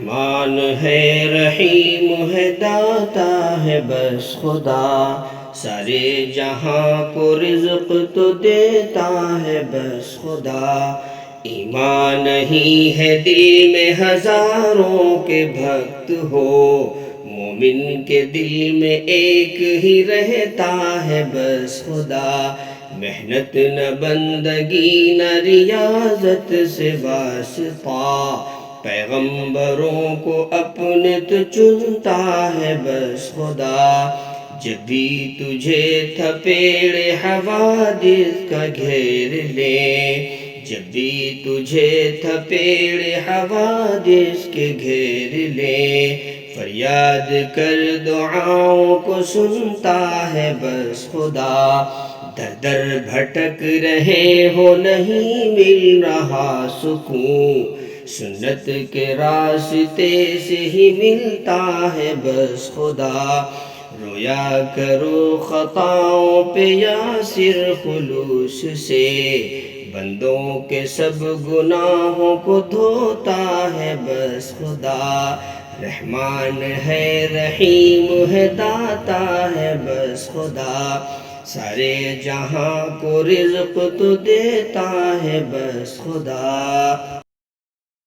رحمان ہے رحیم ہے داتا ہے بس خدا، سارے جہاں کو رزق تو دیتا ہے بس خدا۔ ایمان نہیں ہے دل میں ہزاروں کے بھکت ہو، مومن کے دل میں ایک ہی رہتا ہے بس خدا۔ محنت نہ بندگی نہ ریاضت سے واسطہ، پیغمبروں کو اپنے تو چنتا ہے بس خدا۔ جب بھی تجھے تھپیڑے حوادث کا گھیر لے، جب بھی تجھے تھپیڑے حوادث کے گھیر لے، فریاد کر دعاؤں کو سنتا ہے بس خدا۔ در در بھٹک رہے ہو نہیں مل رہا سکون، سنت کے راستے سے ہی ملتا ہے بس خدا۔ رویا کرو خطاؤں پہ یاسر خلوص سے، بندوں کے سب گناہوں کو دھوتا ہے بس خدا۔ رحمان ہے رحیم ہے داتا ہے بس خدا، سارے جہاں کو رزق تو دیتا ہے بس خدا۔